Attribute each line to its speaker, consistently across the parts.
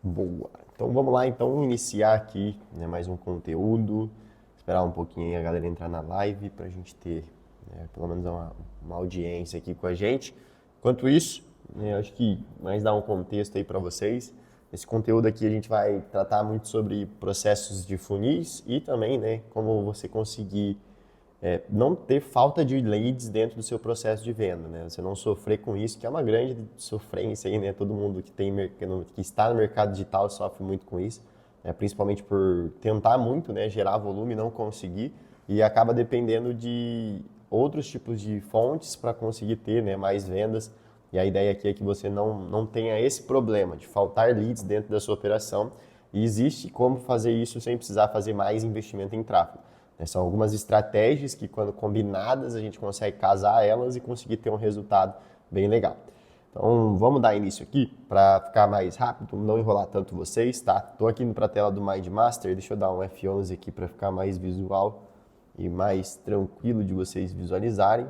Speaker 1: Boa. Então vamos lá, então iniciar aqui, né, mais um conteúdo. Esperar um pouquinho aí a galera entrar na live para a gente ter, né, pelo menos uma audiência aqui com a gente. Enquanto isso, né, acho que mais dar um contexto aí para vocês. Esse conteúdo aqui a gente vai tratar muito sobre processos de funis e também, né, como você conseguir não ter falta de leads dentro do seu processo de venda, né? Você não sofrer com isso, que é uma grande sofrência aí, né? Todo mundo que está no mercado digital sofre muito com isso, né? Principalmente por tentar muito, né, gerar volume e não conseguir, e acaba dependendo de outros tipos de fontes para conseguir ter, né, mais vendas. E a ideia aqui é que você não tenha esse problema de faltar leads dentro da sua operação, e existe como fazer isso sem precisar fazer mais investimento em tráfego. São algumas estratégias que, quando combinadas, a gente consegue casar elas e conseguir ter um resultado bem legal. Então, vamos dar início aqui para ficar mais rápido, não enrolar tanto vocês, tá? Estou aqui para a tela do Mind Master, deixa eu dar um F11 aqui para ficar mais visual e mais tranquilo de vocês visualizarem.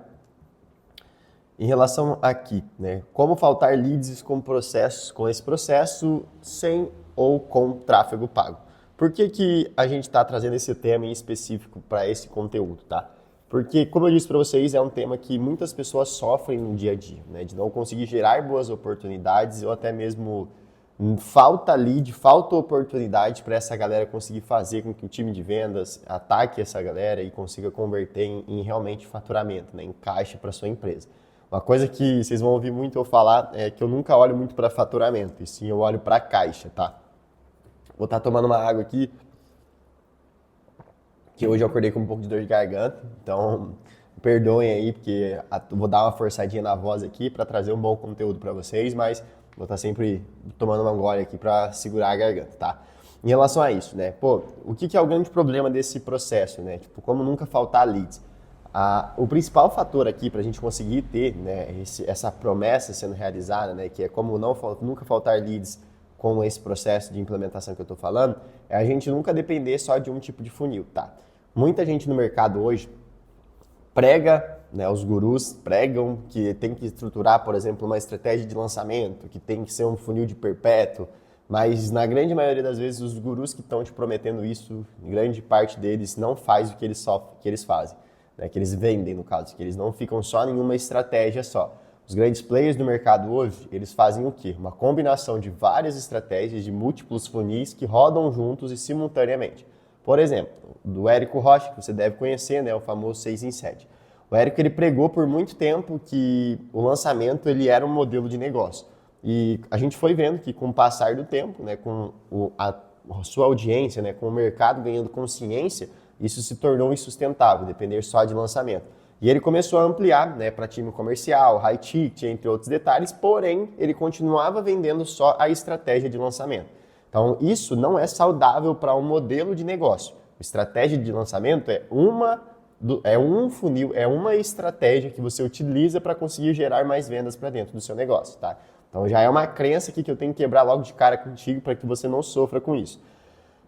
Speaker 1: Em relação aqui, né? Como faltar leads com esse processo sem ou com tráfego pago. Por que a gente está trazendo esse tema em específico para esse conteúdo, tá? Porque, como eu disse para vocês, é um tema que muitas pessoas sofrem no dia a dia, né? De não conseguir gerar boas oportunidades ou até mesmo falta lead, falta oportunidade para essa galera conseguir fazer com que o time de vendas ataque essa galera e consiga converter em realmente faturamento, né? Em caixa para sua empresa. Uma coisa que vocês vão ouvir muito eu falar é que eu nunca olho muito para faturamento, e sim eu olho para caixa, tá? Vou estar tomando uma água aqui, que hoje eu acordei com um pouco de dor de garganta, então perdoem aí, porque vou dar uma forçadinha na voz aqui para trazer um bom conteúdo para vocês, mas vou estar sempre tomando uma gole aqui para segurar a garganta, tá? Em relação a isso, né? Pô, o que é o grande problema desse processo, né? Tipo, como nunca faltar leads? O principal fator aqui para a gente conseguir ter, né, essa promessa sendo realizada, né, que é como nunca faltar leads com esse processo de implementação que eu estou falando, é a gente nunca depender só de um tipo de funil, tá? Muita gente no mercado hoje prega, né, os gurus pregam que tem que estruturar, por exemplo, uma estratégia de lançamento, que tem que ser um funil de perpétuo, mas na grande maioria das vezes os gurus que estão te prometendo isso, grande parte deles não faz o que eles fazem. Né, que eles vendem, no caso, que eles não ficam só em uma estratégia só. Os grandes players do mercado hoje, eles fazem o quê? Uma combinação de várias estratégias, de múltiplos funis que rodam juntos e simultaneamente. Por exemplo, do Érico Rocha, que você deve conhecer, né, o famoso 6 em 7. O Érico ele pregou por muito tempo que o lançamento ele era um modelo de negócio. E a gente foi vendo que com o passar do tempo, né, com a sua audiência, né, com o mercado ganhando consciência, isso se tornou insustentável, depender só de lançamento. E ele começou a ampliar, né, para time comercial, high ticket, entre outros detalhes, porém, ele continuava vendendo só a estratégia de lançamento. Então, isso não é saudável para um modelo de negócio. A estratégia de lançamento é um funil, é uma estratégia que você utiliza para conseguir gerar mais vendas para dentro do seu negócio, tá? Então, já é uma crença aqui que eu tenho que quebrar logo de cara contigo para que você não sofra com isso.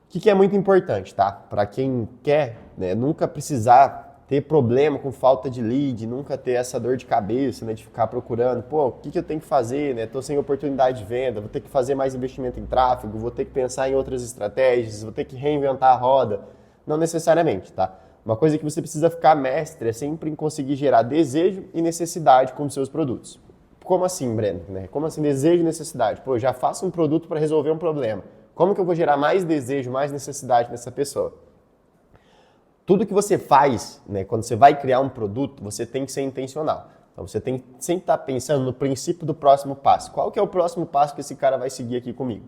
Speaker 1: O que é muito importante, tá? Para quem quer, né, nunca precisar ter problema com falta de lead, nunca ter essa dor de cabeça, né, de ficar procurando, pô, o que eu tenho que fazer, né? Tô sem oportunidade de venda, vou ter que fazer mais investimento em tráfego, vou ter que pensar em outras estratégias, vou ter que reinventar a roda. Não necessariamente, tá? Uma coisa que você precisa ficar mestre é sempre em conseguir gerar desejo e necessidade com os seus produtos. Como assim, Breno? Né? Como assim desejo e necessidade? Pô, eu já faço um produto para resolver um problema. Como que eu vou gerar mais desejo, mais necessidade nessa pessoa? Tudo que você faz, né, quando você vai criar um produto, você tem que ser intencional. Então você tem que sempre estar pensando no princípio do próximo passo. Qual que é o próximo passo que esse cara vai seguir aqui comigo?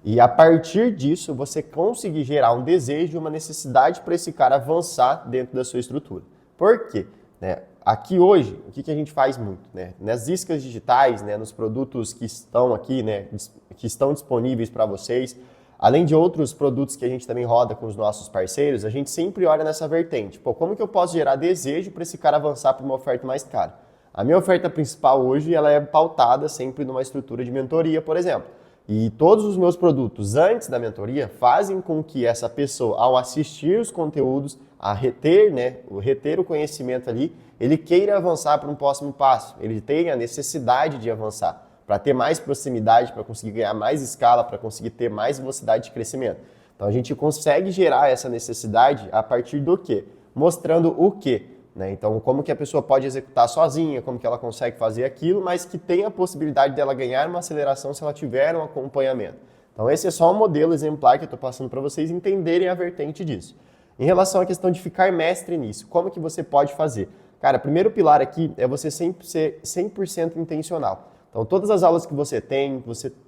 Speaker 1: E a partir disso, você conseguir gerar um desejo, uma necessidade para esse cara avançar dentro da sua estrutura. Por quê? Né? Aqui hoje, o que a gente faz muito? Né? Nas iscas digitais, né, nos produtos que estão aqui, né, que estão disponíveis para vocês, além de outros produtos que a gente também roda com os nossos parceiros, a gente sempre olha nessa vertente. Pô, como que eu posso gerar desejo para esse cara avançar para uma oferta mais cara? A minha oferta principal hoje ela é pautada sempre numa estrutura de mentoria, por exemplo. E todos os meus produtos antes da mentoria fazem com que essa pessoa, ao assistir os conteúdos, a reter, né, reter o conhecimento ali, ele queira avançar para um próximo passo, ele tenha a necessidade de avançar. para ter mais proximidade, para conseguir ganhar mais escala, para conseguir ter mais velocidade de crescimento. Então a gente consegue gerar essa necessidade a partir do quê? Mostrando o quê? Né? Então como que a pessoa pode executar sozinha, como que ela consegue fazer aquilo, mas que tem a possibilidade dela ganhar uma aceleração se ela tiver um acompanhamento. Então esse é só um modelo exemplar que eu estou passando para vocês entenderem a vertente disso. Em relação à questão de ficar mestre nisso, como que você pode fazer? Cara, o primeiro pilar aqui é você sempre ser 100% intencional. Então, todas as aulas que você tem,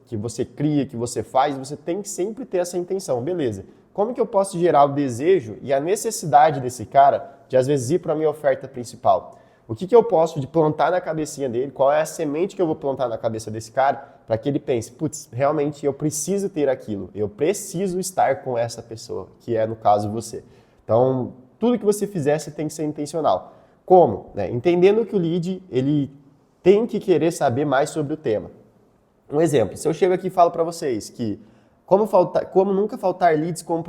Speaker 1: que você cria, que você faz, você tem que sempre ter essa intenção. Beleza, como que eu posso gerar o desejo e a necessidade desse cara de, às vezes, ir para a minha oferta principal? O que eu posso de plantar na cabecinha dele? Qual é a semente que eu vou plantar na cabeça desse cara para que ele pense, putz, realmente eu preciso ter aquilo, eu preciso estar com essa pessoa, que é, no caso, você. Então, tudo que você fizer, você tem que ser intencional. Como? Né? Entendendo que o lead, ele tem que querer saber mais sobre o tema. Um exemplo, se eu chego aqui e falo para vocês que como nunca faltar leads com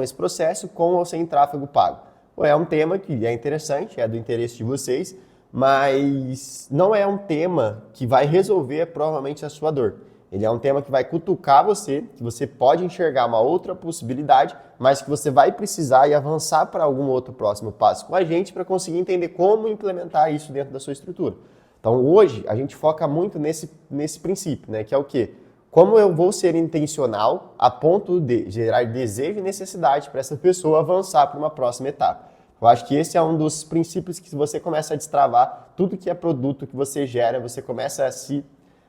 Speaker 1: esse processo, com ou sem tráfego pago. É um tema que é interessante, é do interesse de vocês, mas não é um tema que vai resolver provavelmente a sua dor. Ele é um tema que vai cutucar você, que você pode enxergar uma outra possibilidade, mas que você vai precisar ir avançar para algum outro próximo passo com a gente para conseguir entender como implementar isso dentro da sua estrutura. Então hoje a gente foca muito nesse princípio, né, que é o quê? Como eu vou ser intencional a ponto de gerar desejo e necessidade para essa pessoa avançar para uma próxima etapa. Eu acho que esse é um dos princípios que você começa a destravar tudo que é produto que você gera, você começa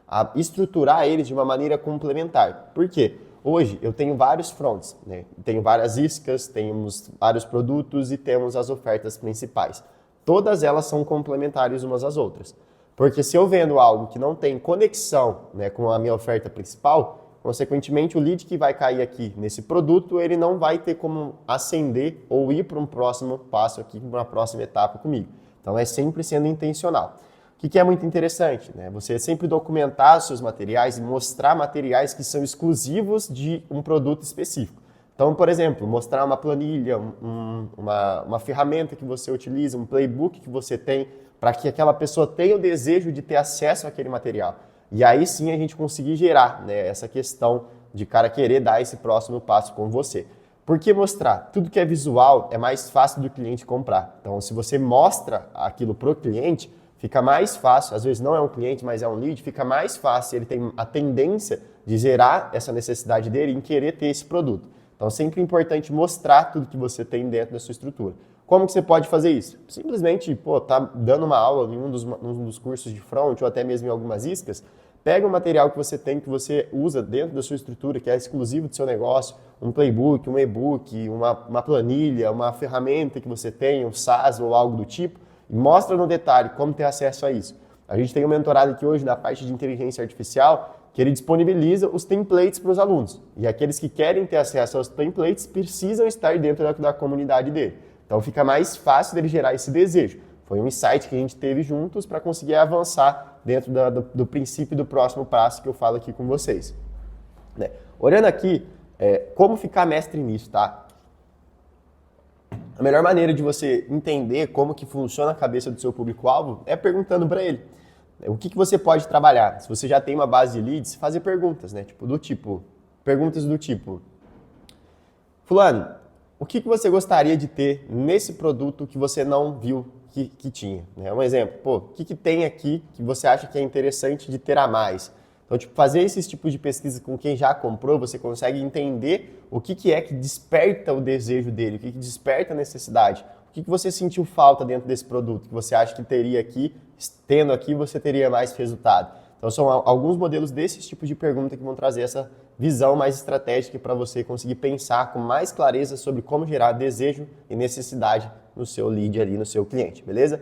Speaker 1: a estruturar eles de uma maneira complementar. Por quê? Hoje eu tenho vários fronts, né? Tenho várias iscas, temos vários produtos e temos as ofertas principais. Todas elas são complementares umas às outras. Porque se eu vendo algo que não tem conexão, né, com a minha oferta principal, consequentemente o lead que vai cair aqui nesse produto, ele não vai ter como ascender ou ir para um próximo passo aqui, para uma próxima etapa comigo. Então é sempre sendo intencional. O que é muito interessante, né? Você sempre documentar os seus materiais e mostrar materiais que são exclusivos de um produto específico. Então, por exemplo, mostrar uma planilha, uma ferramenta que você utiliza, um playbook que você tem, para que aquela pessoa tenha o desejo de ter acesso àquele material. E aí sim a gente conseguir gerar, né, essa questão de cara querer dar esse próximo passo com você. Por que mostrar? Tudo que é visual é mais fácil do cliente comprar. Então, se você mostra aquilo para o cliente, fica mais fácil, às vezes não é um cliente, mas é um lead, fica mais fácil, ele tem a tendência de gerar essa necessidade dele em querer ter esse produto. Então, sempre é importante mostrar tudo que você tem dentro da sua estrutura. Como que você pode fazer isso? Simplesmente, tá dando uma aula em um dos cursos de front ou até mesmo em algumas iscas, pega o material que você tem, que você usa dentro da sua estrutura, que é exclusivo do seu negócio, um playbook, um e-book, uma planilha, uma ferramenta que você tem, um SaaS ou algo do tipo, e mostra no detalhe como ter acesso a isso. A gente tem um mentorado aqui hoje na parte de inteligência artificial, que ele disponibiliza os templates para os alunos. E aqueles que querem ter acesso aos templates precisam estar dentro da comunidade dele. Então fica mais fácil dele gerar esse desejo. Foi um insight que a gente teve juntos para conseguir avançar dentro do princípio do próximo passo que eu falo aqui com vocês. Né? Olhando aqui, como ficar mestre nisso, tá? A melhor maneira de você entender como que funciona a cabeça do seu público-alvo é perguntando para ele. O que você pode trabalhar? Se você já tem uma base de leads, fazer perguntas, né? Perguntas do tipo, fulano, o que você gostaria de ter nesse produto que você não viu que tinha? Um exemplo, o que tem aqui que você acha que é interessante de ter a mais? Então, fazer esses tipos de pesquisa com quem já comprou, você consegue entender o que é que desperta o desejo dele, o que desperta a necessidade, o que você sentiu falta dentro desse produto, que você acha que teria aqui, tendo aqui você teria mais resultado. Então, são alguns modelos desses tipos de pergunta que vão trazer essa visão mais estratégica para você conseguir pensar com mais clareza sobre como gerar desejo e necessidade no seu lead ali, no seu cliente, beleza?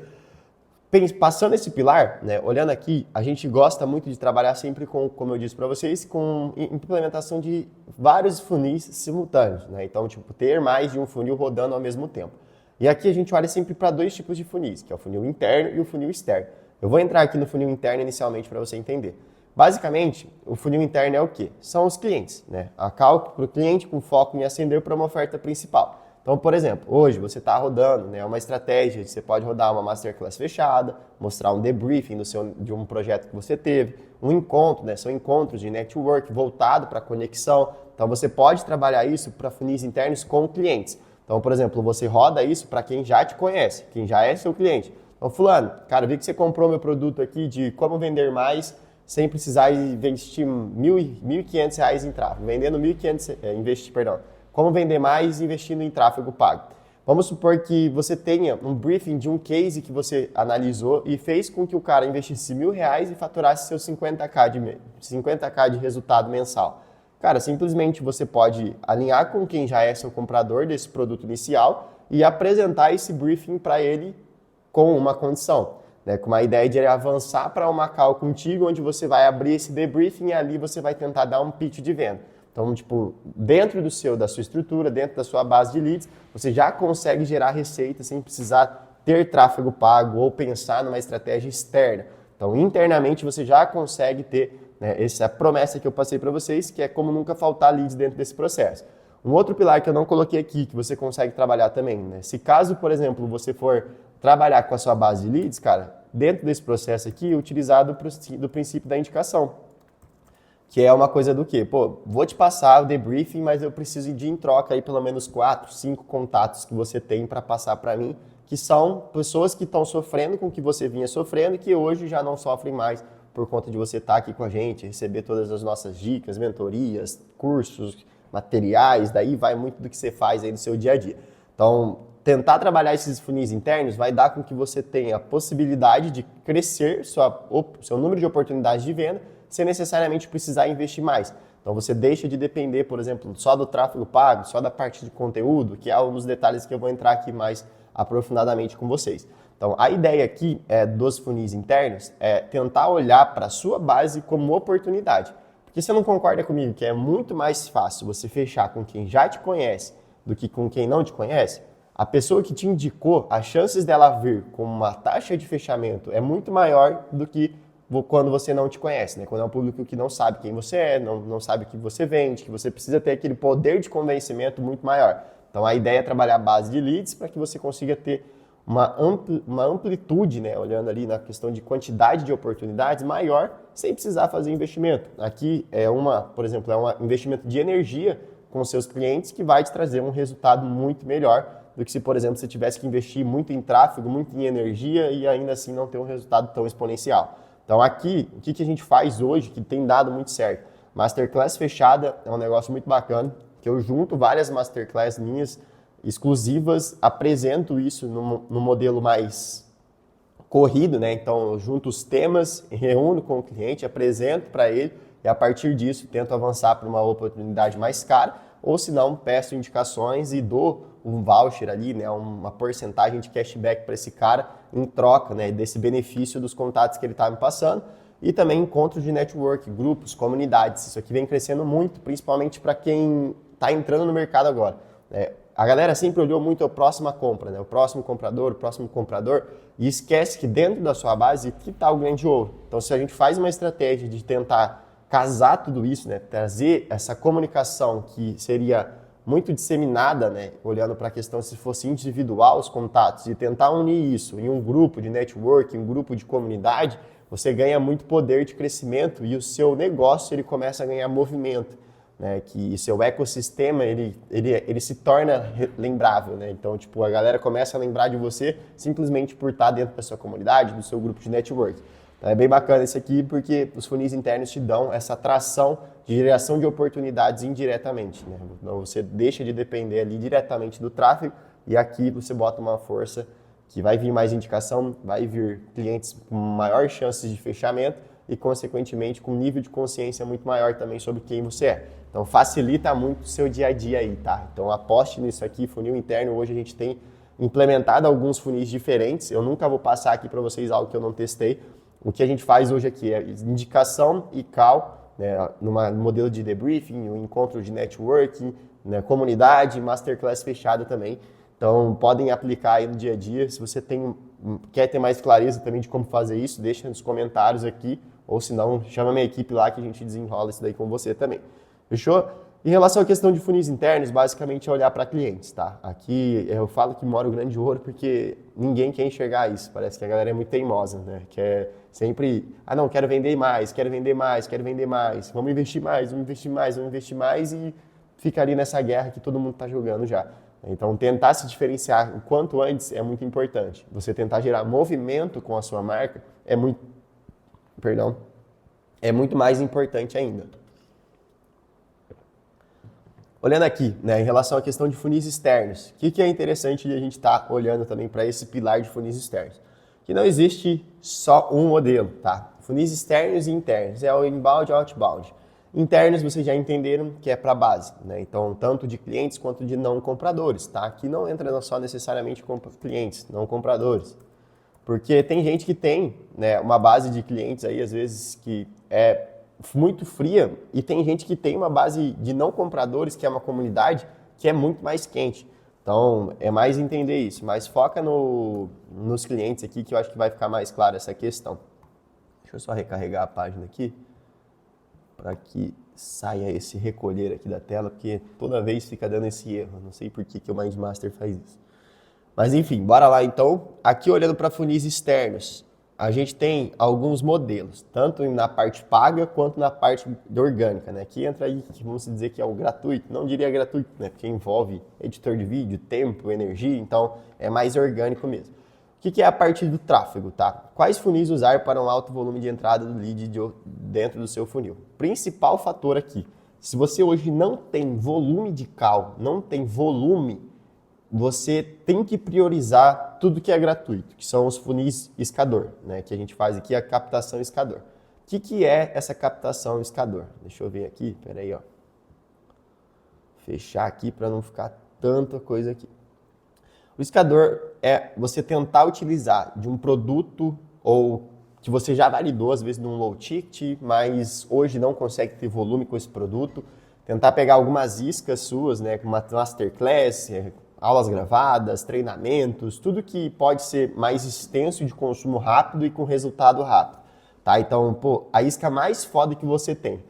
Speaker 1: Passando esse pilar, né, olhando aqui, a gente gosta muito de trabalhar sempre com, como eu disse para vocês, com implementação de vários funis simultâneos, né? Então, ter mais de um funil rodando ao mesmo tempo. E aqui a gente olha sempre para dois tipos de funis, que é o funil interno e o funil externo. Eu vou entrar aqui no funil interno inicialmente para você entender. Basicamente, o funil interno é o quê? São os clientes, né? A call para o cliente com foco em ascender para uma oferta principal. Então, por exemplo, hoje você está rodando, né, uma estratégia, você pode rodar uma masterclass fechada, mostrar um debriefing de um projeto que você teve, um encontro, né, são encontros de network voltado para conexão. Então, você pode trabalhar isso para funis internos com clientes. Então, por exemplo, você roda isso para quem já te conhece, quem já é seu cliente. Então, fulano, cara, vi que você comprou meu produto aqui de como vender mais sem precisar investir R$1.500 em tráfego, vendendo 1.500, como vender mais investindo em tráfego pago. Vamos supor que você tenha um briefing de um case que você analisou e fez com que o cara investisse R$1.000 e faturasse seus 50k de resultado mensal. Cara, simplesmente você pode alinhar com quem já é seu comprador desse produto inicial e apresentar esse briefing para ele com uma condição, né? Com uma ideia de ele avançar para uma call contigo, onde você vai abrir esse debriefing e ali você vai tentar dar um pitch de venda. Então, tipo, dentro da sua estrutura, dentro da sua base de leads, você já consegue gerar receita sem precisar ter tráfego pago ou pensar numa estratégia externa. Então, internamente, você já consegue ter, né, essa promessa que eu passei para vocês, que é como nunca faltar leads dentro desse processo. Um outro pilar que eu não coloquei aqui, que você consegue trabalhar também, né? Se caso, por exemplo, você for trabalhar com a sua base de leads, cara, dentro desse processo aqui, utilizar do princípio da indicação. Que é uma coisa do quê? Pô, vou te passar o debriefing, mas eu preciso de em troca aí pelo menos 4, 5 contatos que você tem para passar para mim, que são pessoas que estão sofrendo com o que você vinha sofrendo e que hoje já não sofrem mais por conta de você estar aqui com a gente, receber todas as nossas dicas, mentorias, cursos, materiais, daí vai muito do que você faz aí no seu dia a dia. Então, tentar trabalhar esses funis internos vai dar com que você tenha a possibilidade de crescer seu número de oportunidades de venda sem necessariamente precisar investir mais. Então você deixa de depender, por exemplo, só do tráfego pago, só da parte de conteúdo, que é um dos detalhes que eu vou entrar aqui mais aprofundadamente com vocês. Então a ideia aqui dos funis internos é tentar olhar para a sua base como oportunidade. Porque você não concorda comigo que é muito mais fácil você fechar com quem já te conhece do que com quem não te conhece? A pessoa que te indicou, as chances dela vir com uma taxa de fechamento é muito maior do que quando você não te conhece, né? Quando é um público que não sabe quem você é, não sabe o que você vende, que você precisa ter aquele poder de convencimento muito maior. Então a ideia é trabalhar a base de leads para que você consiga ter uma amplitude, né? Olhando ali na questão de quantidade de oportunidades maior, sem precisar fazer investimento. Aqui por exemplo, é um investimento de energia com seus clientes que vai te trazer um resultado muito melhor do que se, por exemplo, você tivesse que investir muito em tráfego, muito em energia e ainda assim não ter um resultado tão exponencial. Então aqui, o que a gente faz hoje que tem dado muito certo? Masterclass fechada é um negócio muito bacana, que eu junto várias masterclass minhas exclusivas, apresento isso no modelo mais corrido, né? Então eu junto os temas, reúno com o cliente, apresento para ele e a partir disso tento avançar para uma oportunidade mais cara ou se não peço indicações e dou um voucher ali, né, uma porcentagem de cashback para esse cara em troca, né, desse benefício dos contatos que ele está me passando e também encontros de network, grupos, comunidades. Isso aqui vem crescendo muito, principalmente para quem está entrando no mercado agora. A galera sempre olhou muito a próxima compra, né, o próximo comprador e esquece que dentro da sua base que está o grande ouro. Então, se a gente faz uma estratégia de tentar casar tudo isso, né, trazer essa comunicação que seria muito disseminada, né, olhando para a questão se fosse individual os contatos e tentar unir isso em um grupo de network, um grupo de comunidade, você ganha muito poder de crescimento e o seu negócio ele começa a ganhar movimento, né, que seu ecossistema ele se torna lembrável, né? Então, tipo, a galera começa a lembrar de você simplesmente por estar dentro da sua comunidade, do seu grupo de network. Então, é bem bacana isso aqui porque os funis internos te dão essa atração de geração de oportunidades indiretamente, né? Então você deixa de depender ali diretamente do tráfego e aqui você bota uma força que vai vir mais indicação, vai vir clientes com maior chances de fechamento e consequentemente com um nível de consciência muito maior também sobre quem você é. Então facilita muito o seu dia a dia aí, tá? Então aposte nisso aqui, funil interno. Hoje a gente tem implementado alguns funis diferentes. Eu nunca vou passar aqui para vocês algo que eu não testei. O que a gente faz hoje aqui é indicação e call, né, no modelo de debriefing, um encontro de networking, né, comunidade, masterclass fechada também. Então, podem aplicar aí no dia a dia. Se você quer ter mais clareza também de como fazer isso, deixa nos comentários aqui, ou se não, chama minha equipe lá que a gente desenrola isso daí com você também. Fechou? Em relação à questão de funis internos, basicamente é olhar para clientes, tá? Aqui eu falo que mora o grande ouro porque ninguém quer enxergar isso. Parece que a galera é muito teimosa, né? Quer sempre, não, quero vender mais, quero vender mais, quero vender mais. Vamos investir mais, vamos investir mais, vamos investir mais e fica ali nessa guerra que todo mundo está jogando já. Então, tentar se diferenciar o quanto antes é muito importante. Você tentar gerar movimento com a sua marca é muito mais importante ainda. Olhando aqui, né, em relação à questão de funis externos, o que é interessante de a gente estar olhando também para esse pilar de funis externos? Que não existe só um modelo, tá? Funis externos e internos, é o inbound e outbound. Internos vocês já entenderam que é para a base, né? Então, tanto de clientes quanto de não compradores, tá? Aqui não entra só necessariamente clientes, não compradores. Porque tem gente que tem, né, uma base de clientes aí, às vezes, que é muito fria, e tem gente que tem uma base de não compradores, que é uma comunidade, que é muito mais quente. Então, é mais entender isso, mas foca nos clientes aqui, que eu acho que vai ficar mais claro essa questão. Deixa eu só recarregar a página aqui, para que saia esse recolher aqui da tela, porque toda vez fica dando esse erro. Não sei por que o MindMaster faz isso. Mas enfim, bora lá então. Aqui olhando para funis externos, a gente tem alguns modelos, tanto na parte paga quanto na parte orgânica, né? Aqui entra aí, vamos dizer que é o gratuito, não diria gratuito, né? Porque envolve editor de vídeo, tempo, energia, então é mais orgânico mesmo. O que é a parte do tráfego, tá? Quais funis usar para um alto volume de entrada do lead dentro do seu funil? Principal fator aqui, se você hoje não tem volume de call, não tem volume, você tem que priorizar tudo que é gratuito, que são os funis escador, né? Que a gente faz aqui a captação escador. O que é essa captação escador? Deixa eu ver aqui, peraí, ó. Fechar aqui para não ficar tanta coisa aqui. O escador é você tentar utilizar de um produto ou que você já validou, às vezes, num low ticket, mas hoje não consegue ter volume com esse produto. Tentar pegar algumas iscas suas, né, como uma masterclass, aulas gravadas, treinamentos, tudo que pode ser mais extenso de consumo rápido e com resultado rápido, tá? Então, a isca mais foda que você tem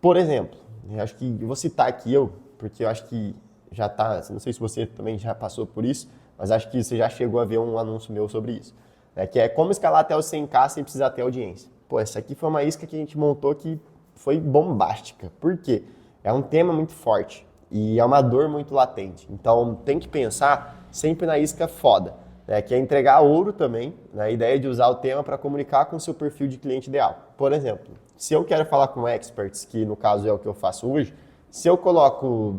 Speaker 1: por exemplo, eu acho que eu vou citar aqui porque eu acho que já tá, não sei se você também já passou por isso, mas acho que você já chegou a ver um anúncio meu sobre isso, né? Que é como escalar até os 100k sem precisar ter audiência. Essa aqui foi uma isca que a gente montou que foi bombástica. Por quê? É um tema muito forte. E é uma dor muito latente. Então, tem que pensar sempre na isca foda, né? Que é entregar ouro também, né? A ideia de usar o tema para comunicar com o seu perfil de cliente ideal. Por exemplo, se eu quero falar com experts, que no caso é o que eu faço hoje, se eu coloco,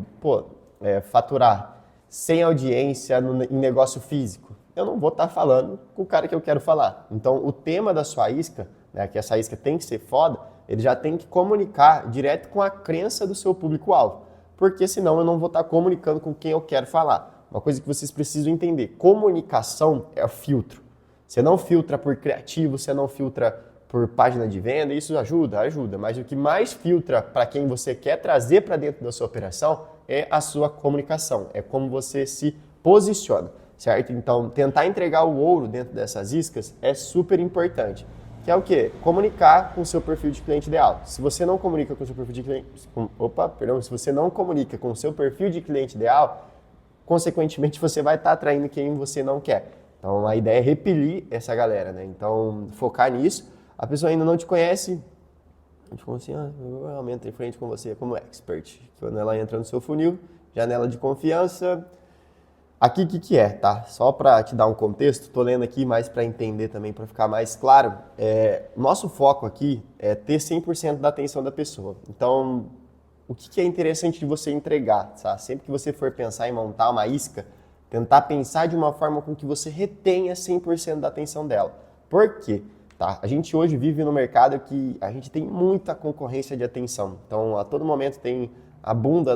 Speaker 1: faturar sem audiência em negócio físico, eu não vou estar falando com o cara que eu quero falar. Então, o tema da sua isca, né, que essa isca tem que ser foda, ele já tem que comunicar direto com a crença do seu público-alvo. Porque senão eu não vou estar comunicando com quem eu quero falar. Uma coisa que vocês precisam entender, comunicação é o filtro. Você não filtra por criativo, você não filtra por página de venda, isso ajuda, mas o que mais filtra para quem você quer trazer para dentro da sua operação é a sua comunicação, é como você se posiciona, certo? Então, tentar entregar o ouro dentro dessas iscas é super importante. Que é o quê? Comunicar com o seu perfil de cliente ideal. Se você não comunica com o seu perfil de cliente... se você não comunica com o seu perfil de cliente ideal, consequentemente você vai estar atraindo quem você não quer. Então a ideia é repelir essa galera, né? Então focar nisso. A pessoa ainda não te conhece, tipo assim, eu entro em frente com você como expert. Quando ela entra no seu funil, janela de confiança. Aqui o que é, tá? Só para te dar um contexto, tô lendo aqui mais para entender também, para ficar mais claro. Nosso foco aqui é ter 100% da atenção da pessoa. Então, o que é interessante de você entregar, tá? Sempre que você for pensar em montar uma isca, tentar pensar de uma forma com que você retenha 100% da atenção dela. Por quê? Tá? A gente hoje vive no mercado que a gente tem muita concorrência de atenção. Então, a todo momento tem a bunda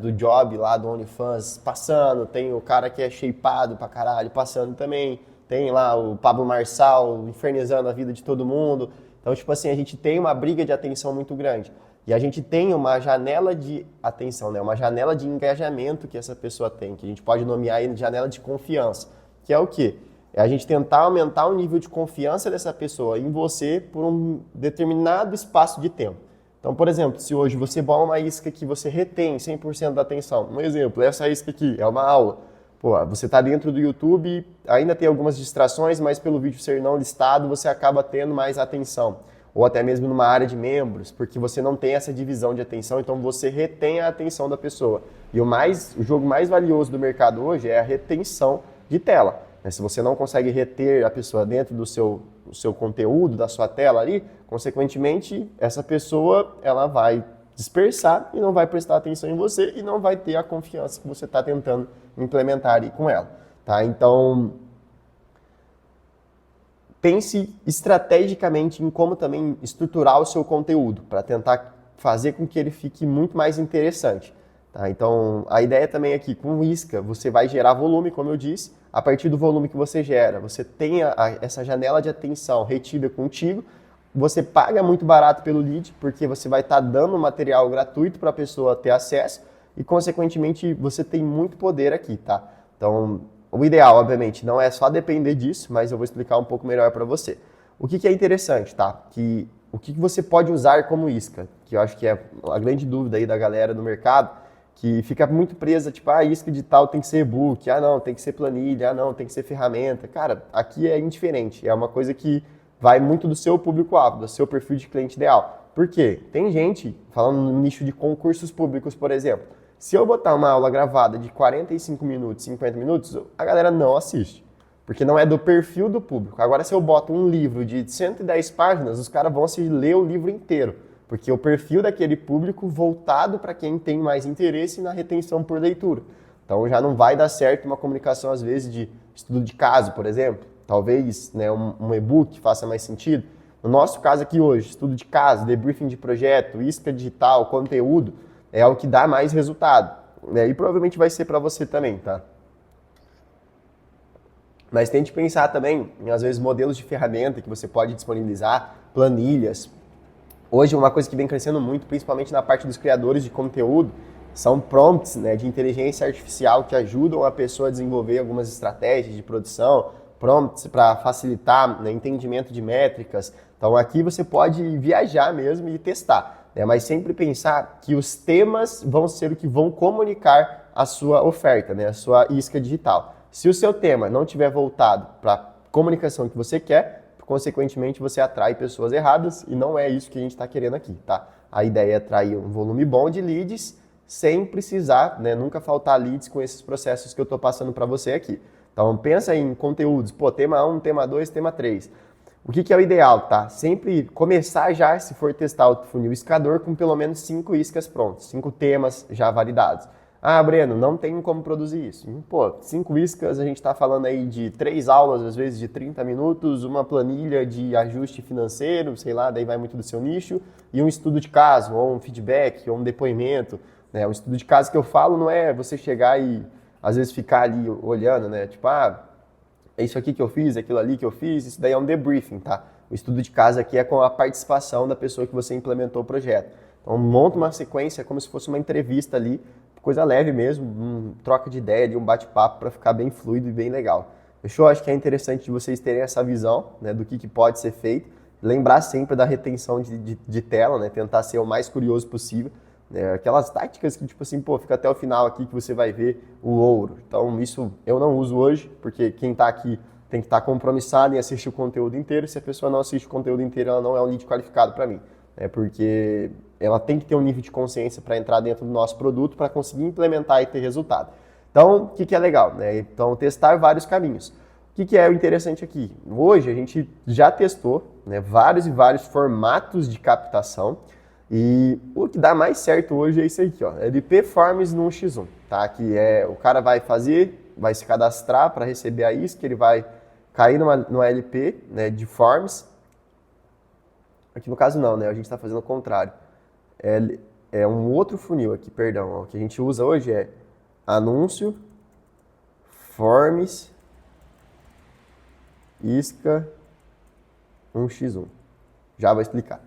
Speaker 1: do job lá do OnlyFans passando, tem o cara que é shapeado pra caralho passando também, tem lá o Pablo Marçal infernizando a vida de todo mundo. Então, tipo assim, a gente tem uma briga de atenção muito grande. E a gente tem uma janela de atenção, né? Uma janela de engajamento que essa pessoa tem, que a gente pode nomear aí de janela de confiança, que é o quê? É a gente tentar aumentar o nível de confiança dessa pessoa em você por um determinado espaço de tempo. Então, por exemplo, se hoje você bola uma isca que você retém 100% da atenção, um exemplo, essa isca aqui é uma aula. Pô, você está dentro do YouTube, ainda tem algumas distrações, mas pelo vídeo ser não listado, você acaba tendo mais atenção. Ou até mesmo numa área de membros, porque você não tem essa divisão de atenção, então você retém a atenção da pessoa. E o jogo mais valioso do mercado hoje é a retenção de tela. Se você não consegue reter a pessoa dentro do seu conteúdo, da sua tela ali, consequentemente, essa pessoa ela vai dispersar e não vai prestar atenção em você e não vai ter a confiança que você está tentando implementar aí com ela. Tá? Então, pense estrategicamente em como também estruturar o seu conteúdo para tentar fazer com que ele fique muito mais interessante. Tá? Então, a ideia também aqui, com o Isca, você vai gerar volume, como eu disse. A partir do volume que você gera, você tem essa janela de atenção retida contigo, você paga muito barato pelo lead, porque você vai estar dando material gratuito para a pessoa ter acesso e, consequentemente, você tem muito poder aqui, tá? Então, o ideal, obviamente, não é só depender disso, mas eu vou explicar um pouco melhor para você. O que é interessante, tá? O que você pode usar como isca, que eu acho que é a grande dúvida aí da galera no mercado, que fica muito presa, tipo, isca de tal tem que ser e-book, não, tem que ser planilha, não, tem que ser ferramenta. Cara, aqui é indiferente, é uma coisa que vai muito do seu público-alvo, do seu perfil de cliente ideal. Por quê? Tem gente, falando no nicho de concursos públicos, por exemplo, se eu botar uma aula gravada de 45 minutos, 50 minutos, a galera não assiste, porque não é do perfil do público. Agora, se eu boto um livro de 110 páginas, os caras vão assistir, ler o livro inteiro, porque o perfil daquele público voltado para quem tem mais interesse na retenção por leitura. Então já não vai dar certo uma comunicação, às vezes, de estudo de caso, por exemplo. Talvez um e-book faça mais sentido. No nosso caso aqui hoje, estudo de caso, debriefing de projeto, isca digital, conteúdo, é o que dá mais resultado. E provavelmente vai ser para você também, tá? Mas tente pensar também em, às vezes, modelos de ferramenta que você pode disponibilizar, planilhas. Hoje, uma coisa que vem crescendo muito, principalmente na parte dos criadores de conteúdo, são prompts, de inteligência artificial que ajudam a pessoa a desenvolver algumas estratégias de produção, prompts para facilitar entendimento de métricas. Então, aqui você pode viajar mesmo e testar, mas sempre pensar que os temas vão ser o que vão comunicar a sua oferta, a sua isca digital. Se o seu tema não estiver voltado para a comunicação que você quer, consequentemente, você atrai pessoas erradas e não é isso que a gente está querendo aqui, tá? A ideia é atrair um volume bom de leads sem precisar, nunca faltar leads com esses processos que eu estou passando para você aqui. Então, pensa em conteúdos, tema 1, tema 2, tema 3. O que é o ideal, tá? Sempre começar já, se for testar o funil iscador, com pelo menos 5 iscas prontas, 5 temas já validados. Breno, não tem como produzir isso. 5 iscas, a gente está falando aí de 3 aulas, às vezes de 30 minutos, uma planilha de ajuste financeiro, sei lá, daí vai muito do seu nicho, e um estudo de caso, ou um feedback, ou um depoimento. O estudo de caso que eu falo não é você chegar e, às vezes, ficar ali olhando, tipo, é isso aqui que eu fiz, aquilo ali que eu fiz, isso daí é um debriefing, tá? O estudo de caso aqui é com a participação da pessoa que você implementou o projeto. Então, monta uma sequência como se fosse uma entrevista ali, coisa leve mesmo, troca de ideia, um bate-papo para ficar bem fluido e bem legal. Fechou? Acho que é interessante vocês terem essa visão do que pode ser feito. Lembrar sempre da retenção de tela, tentar ser o mais curioso possível. Aquelas táticas que, tipo assim, fica até o final aqui que você vai ver o ouro. Então, isso eu não uso hoje, porque quem está aqui tem que estar compromissado em assistir o conteúdo inteiro. Se a pessoa não assiste o conteúdo inteiro, ela não é um lead qualificado para mim. Porque ela tem que ter um nível de consciência para entrar dentro do nosso produto para conseguir implementar e ter resultado. Então, o que é legal? Então, testar vários caminhos. O que é o interessante aqui? Hoje, a gente já testou vários e vários formatos de captação e o que dá mais certo hoje é isso aqui, ó, LP Forms no 1x1, tá? Que o cara vai se cadastrar para receber a isca, ele vai cair numa LP de Forms. Aqui no caso não, a gente está fazendo o contrário. É um outro funil aqui, perdão. O que a gente usa hoje é anúncio, forms, isca, 1x1. Já vou explicar.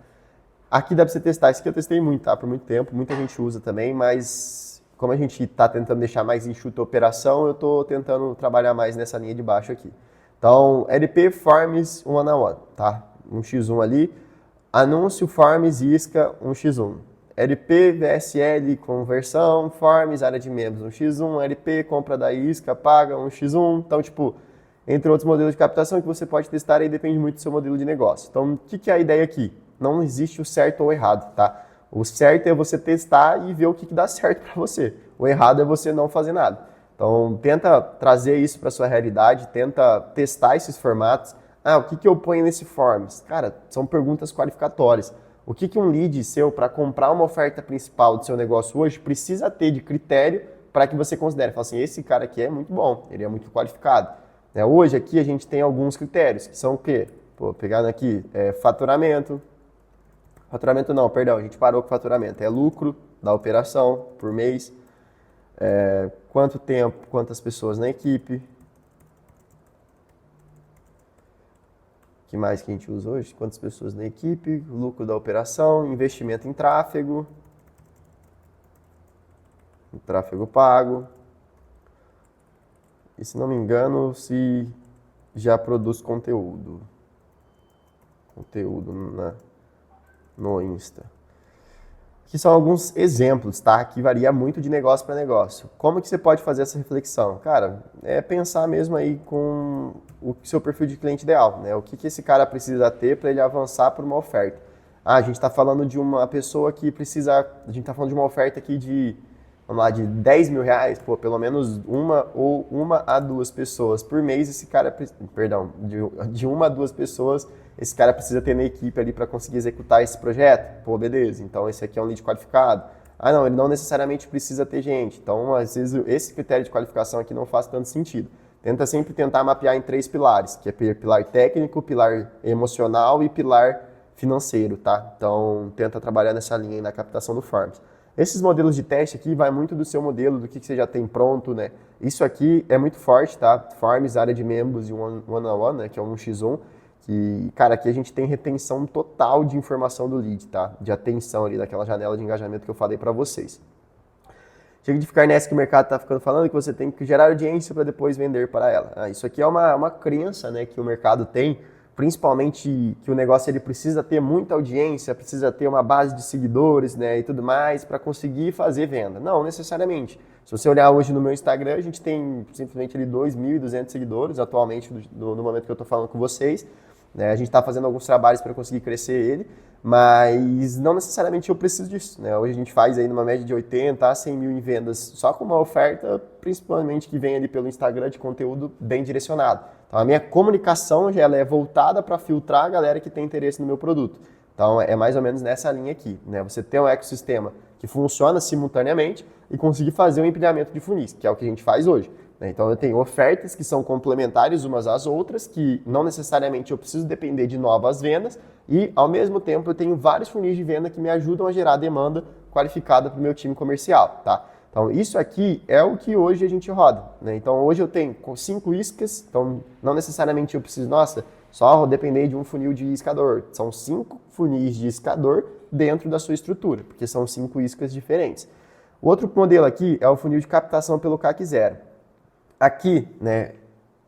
Speaker 1: Aqui dá para você testar. Isso aqui eu testei muito, tá? Por muito tempo. Muita gente usa também, mas como a gente está tentando deixar mais enxuta a operação, eu estou tentando trabalhar mais nessa linha de baixo aqui. Então, LP Forms one-on-one, tá? 1x1 ali. Anúncio, forms, isca, 1x1. LP, VSL, conversão, forms, área de membros, 1x1. LP, compra da isca, paga, 1x1. Então, tipo, entre outros modelos de captação que você pode testar, aí depende muito do seu modelo de negócio. Então, o que é a ideia aqui? Não existe o certo ou o errado, tá? O certo é você testar e ver o que dá certo para você. O errado é você não fazer nada. Então, tenta trazer isso para sua realidade, tenta testar esses formatos. O que eu ponho nesse Forms? Cara, são perguntas qualificatórias. O que um lead seu, para comprar uma oferta principal do seu negócio hoje, precisa ter de critério para que você considere? Fala assim, esse cara aqui é muito bom, ele é muito qualificado. Hoje aqui a gente tem alguns critérios, que são o quê? Pegando aqui, faturamento. Faturamento não, perdão, a gente parou com faturamento. É lucro da operação por mês. Quanto tempo, quantas pessoas na equipe. O que mais que a gente usa hoje? Quantas pessoas na equipe, lucro da operação, investimento em tráfego pago. E se não me engano, se já produz conteúdo no Insta. Aqui são alguns exemplos, tá? Que varia muito de negócio para negócio. Como que você pode fazer essa reflexão? Cara, é pensar mesmo aí com o seu perfil de cliente ideal, né? O que esse cara precisa ter para ele avançar por uma oferta. A gente está falando de uma pessoa que precisa... A gente está falando de uma oferta aqui de, vamos lá, de 10 mil reais. Pelo menos uma a duas pessoas por mês esse cara... Perdão, de uma a duas pessoas... Esse cara precisa ter na equipe ali para conseguir executar esse projeto? Beleza. Então, esse aqui é um lead qualificado. Não, ele não necessariamente precisa ter gente. Então, às vezes, esse critério de qualificação aqui não faz tanto sentido. Tenta sempre tentar mapear em 3 pilares, que é pilar técnico, pilar emocional e pilar financeiro, tá? Então, tenta trabalhar nessa linha aí na captação do Forms. Esses modelos de teste aqui vai muito do seu modelo, do que você já tem pronto, né? Isso aqui é muito forte, tá? Forms, área de membros e one-on-one, né? Que é um 1x1. Que, cara, aqui a gente tem retenção total de informação do lead, tá? De atenção ali daquela janela de engajamento que eu falei para vocês. Chega de ficar nessa que o mercado tá ficando falando, que você tem que gerar audiência para depois vender para ela. Isso aqui é uma crença, né, que o mercado tem, principalmente que o negócio ele precisa ter muita audiência, precisa ter uma base de seguidores, né, e tudo mais para conseguir fazer venda. Não necessariamente. Se você olhar hoje no meu Instagram, a gente tem simplesmente ali 2.200 seguidores atualmente no momento que eu estou falando com vocês. A gente está fazendo alguns trabalhos para conseguir crescer ele, mas não necessariamente eu preciso disso. Hoje a gente faz aí numa média de 80 a 100 mil em vendas só com uma oferta, principalmente que vem ali pelo Instagram de conteúdo bem direcionado. Então a minha comunicação já ela é voltada para filtrar a galera que tem interesse no meu produto. Então é mais ou menos nessa linha aqui. Você tem um ecossistema que funciona simultaneamente e conseguir fazer um empilhamento de funis, que é o que a gente faz hoje. Então eu tenho ofertas que são complementares umas às outras, que não necessariamente eu preciso depender de novas vendas e ao mesmo tempo eu tenho vários funis de venda que me ajudam a gerar demanda qualificada para o meu time comercial, tá? Então isso aqui é o que hoje a gente roda, Então hoje eu tenho 5 iscas, então não necessariamente eu preciso, só depender de um funil de iscador. São 5 funis de iscador dentro da sua estrutura, porque são 5 iscas diferentes. O outro modelo aqui é o funil de captação pelo CAC zero. Aqui,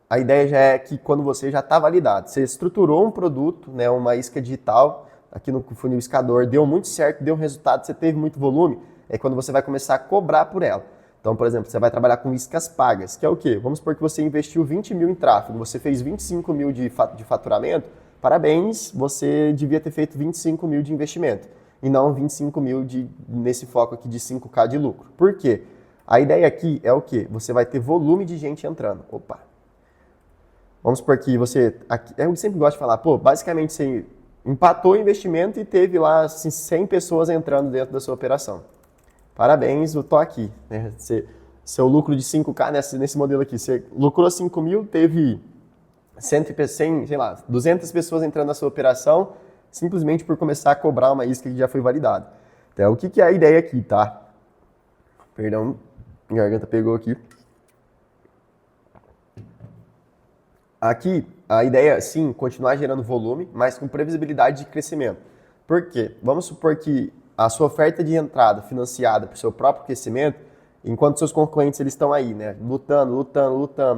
Speaker 1: a ideia já é que quando você já está validado, você estruturou um produto, uma isca digital, aqui no funil iscador, deu muito certo, deu resultado, você teve muito volume, é quando você vai começar a cobrar por ela. Então, por exemplo, você vai trabalhar com iscas pagas, que é o quê? Vamos supor que você investiu 20 mil em tráfego, você fez 25 mil de faturamento, parabéns, você devia ter feito 25 mil de investimento, e não 25 mil nesse foco aqui de 5K de lucro. Por quê? A ideia aqui é o quê? Você vai ter volume de gente entrando. Vamos supor que você... eu sempre gosto de falar, basicamente você empatou o investimento e teve lá assim, 100 pessoas entrando dentro da sua operação. Parabéns, eu tô aqui. Seu lucro de 5K nesse modelo aqui, você lucrou 5 mil, teve 200 pessoas entrando na sua operação, simplesmente por começar a cobrar uma isca que já foi validada. Então, o que é a ideia aqui, tá? Perdão, minha garganta pegou aqui. Aqui, a ideia é, sim, continuar gerando volume, mas com previsibilidade de crescimento. Por quê? Vamos supor que a sua oferta de entrada financiada para o seu próprio crescimento, enquanto seus concorrentes eles estão aí, lutando,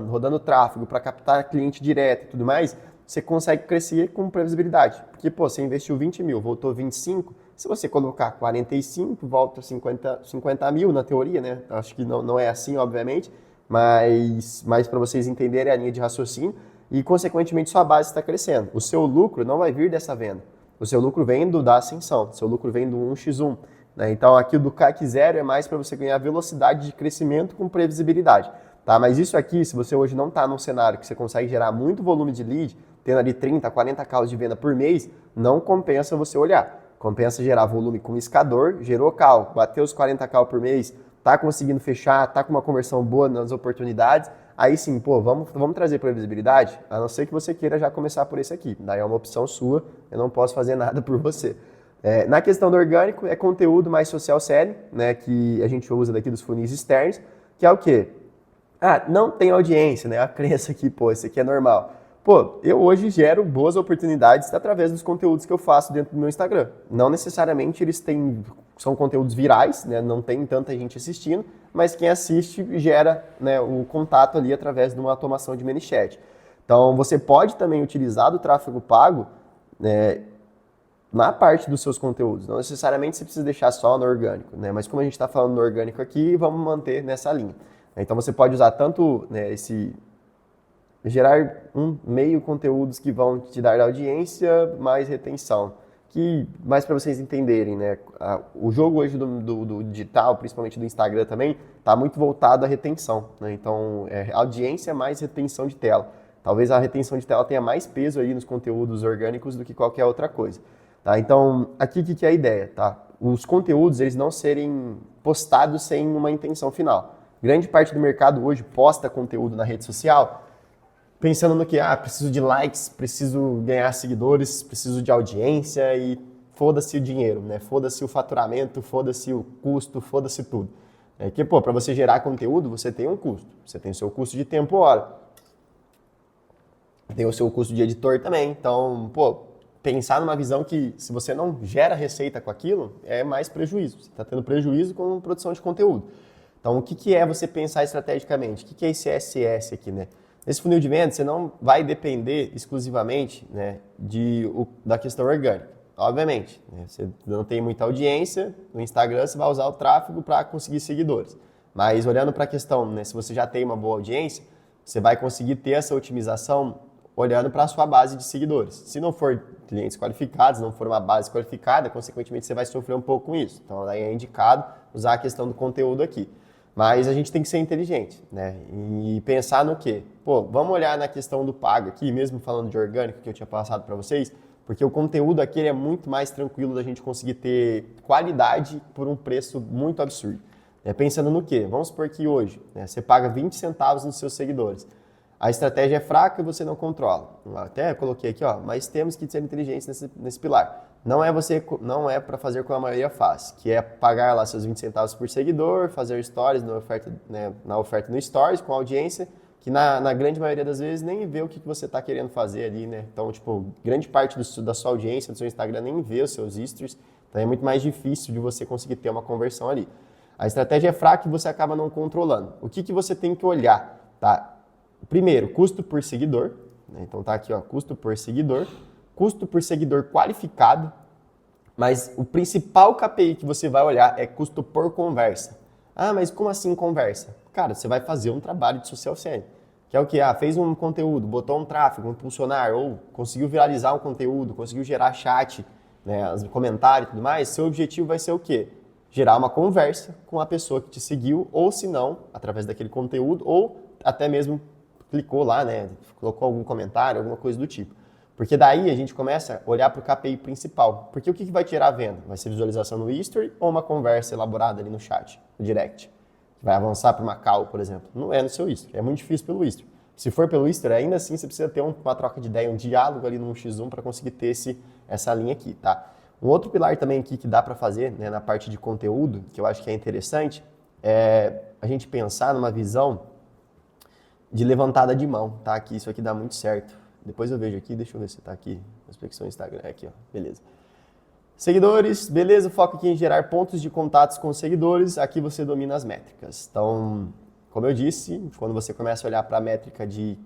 Speaker 1: rodando tráfego para captar cliente direto e tudo mais, você consegue crescer com previsibilidade. Porque, pô, você investiu 20 mil, voltou 25, se você colocar 45, volta 50 mil na teoria, né? Acho que não é assim, obviamente, mas para vocês entenderem a linha de raciocínio e, consequentemente, sua base está crescendo. O seu lucro não vai vir dessa venda. O seu lucro vem da ascensão, o seu lucro vem do 1x1. Né? Então, aqui do CAC 0 é mais para você ganhar velocidade de crescimento com previsibilidade. Tá? Mas isso aqui, se você hoje não está num cenário que você consegue gerar muito volume de lead, tendo ali 30, 40 casos de venda por mês, não compensa você olhar. Compensa gerar volume com iscador, gerou cal, bateu os 40 cal por mês, tá conseguindo fechar, tá com uma conversão boa nas oportunidades, aí sim, pô, vamos trazer previsibilidade, a não ser que você queira já começar por esse aqui. Daí é uma opção sua, eu não posso fazer nada por você. Na questão do orgânico, é conteúdo mais social selling, né, que a gente usa daqui dos funis externos, que é o quê? Não tem audiência, né? A crença aqui, pô, isso aqui é normal. Pô, eu hoje gero boas oportunidades através dos conteúdos que eu faço dentro do meu Instagram. Não necessariamente são conteúdos virais, né? Não tem tanta gente assistindo, mas quem assiste gera, né, o contato ali através de uma automação de ManyChat. Então, você pode também utilizar do tráfego pago, né, na parte dos seus conteúdos. Não necessariamente você precisa deixar só no orgânico, né? Mas como a gente está falando no orgânico aqui, vamos manter nessa linha. Então, você pode usar tanto, né, gerar meio conteúdos que vão te dar audiência mais retenção. Mais para vocês entenderem, né? O jogo hoje do digital, principalmente do Instagram também, está muito voltado à retenção. Né? Então, audiência mais retenção de tela. Talvez a retenção de tela tenha mais peso aí nos conteúdos orgânicos do que qualquer outra coisa. Tá? Então, aqui o que é a ideia? Tá? Os conteúdos eles não serem postados sem uma intenção final. Grande parte do mercado hoje posta conteúdo na rede social pensando no que, preciso de likes, preciso ganhar seguidores, preciso de audiência e foda-se o dinheiro, né? Foda-se o faturamento, foda-se o custo, foda-se tudo. Que, pô, para você gerar conteúdo, você tem um custo. Você tem o seu custo de tempo hora. Tem o seu custo de editor também. Então, pô, pensar numa visão que se você não gera receita com aquilo, é mais prejuízo. Você está tendo prejuízo com produção de conteúdo. Então, o que é você pensar estrategicamente? O que é esse SS aqui, né? Nesse funil de venda, você não vai depender exclusivamente, né, da questão orgânica. Obviamente, né, você não tem muita audiência, no Instagram você vai usar o tráfego para conseguir seguidores. Mas olhando para a questão, né, se você já tem uma boa audiência, você vai conseguir ter essa otimização olhando para a sua base de seguidores. Se não for clientes qualificados, não for uma base qualificada, consequentemente você vai sofrer um pouco com isso. Então, aí é indicado usar a questão do conteúdo aqui. Mas a gente tem que ser inteligente, né? E pensar no quê? Pô, vamos olhar na questão do pago aqui, mesmo falando de orgânico que eu tinha passado para vocês, porque o conteúdo aqui é muito mais tranquilo da gente conseguir ter qualidade por um preço muito absurdo. Pensando no quê? Vamos supor que hoje, né, você paga 20 centavos nos seus seguidores. A estratégia é fraca e você não controla. Até coloquei aqui, mas temos que ser inteligentes nesse pilar. Não é para fazer como a maioria faz, que é pagar lá seus 20 centavos por seguidor, fazer stories na oferta no stories com audiência, que na grande maioria das vezes nem vê o que você está querendo fazer ali, né? Então, tipo, grande parte da sua audiência, do seu Instagram nem vê os seus stories, então é muito mais difícil de você conseguir ter uma conversão ali. A estratégia é fraca e você acaba não controlando. O que você tem que olhar, tá? Primeiro, custo por seguidor, né? Então tá aqui, custo por seguidor qualificado, mas o principal KPI que você vai olhar é custo por conversa. Mas como assim conversa? Cara, você vai fazer um trabalho de social selling, que é o que? Fez um conteúdo, botou um tráfego, um impulsionar, ou conseguiu viralizar um conteúdo, conseguiu gerar chat, né, comentário e tudo mais, seu objetivo vai ser o quê? Gerar uma conversa com a pessoa que te seguiu, ou se não, através daquele conteúdo, ou até mesmo clicou lá, né, colocou algum comentário, alguma coisa do tipo. Porque daí a gente começa a olhar para o KPI principal. Porque o que vai gerar venda? Vai ser visualização no history ou uma conversa elaborada ali no chat, no direct? Vai avançar para uma call, por exemplo. Não é no seu history, é muito difícil pelo history. Se for pelo history, ainda assim você precisa ter uma troca de ideia, um diálogo ali no 1x1 para conseguir ter essa linha aqui, tá? Um outro pilar também aqui que dá para fazer, né, na parte de conteúdo, que eu acho que é interessante, é a gente pensar numa visão de levantada de mão, tá? Que isso aqui dá muito certo. Depois eu vejo aqui, deixa eu ver se tá aqui. Prospecção Instagram, aqui, beleza. Seguidores, beleza, foco aqui em gerar pontos de contatos com os seguidores, aqui você domina as métricas. Então, como eu disse, quando você começa a olhar para a métrica de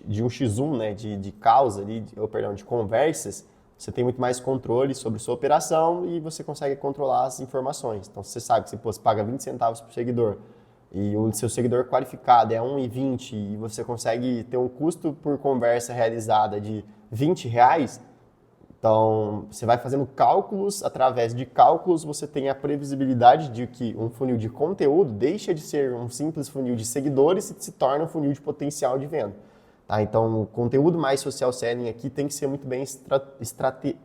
Speaker 1: de um X1, né, de causa, de conversas, você tem muito mais controle sobre sua operação e você consegue controlar as informações. Então, se você sabe que você paga 20 centavos por seguidor e o seu seguidor qualificado é 1,20 e você consegue ter um custo por conversa realizada de R$ 20, então você vai fazendo cálculos, através de cálculos você tem a previsibilidade de que um funil de conteúdo deixa de ser um simples funil de seguidores e se torna um funil de potencial de venda. Tá? Então, o conteúdo mais social selling aqui tem que ser muito bem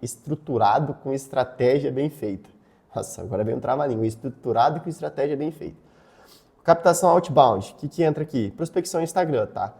Speaker 1: estruturado com estratégia bem feita. Nossa, agora vem um trava-língua. Estruturado com estratégia bem feita. Captação outbound. O que entra aqui? Prospecção Instagram, tá?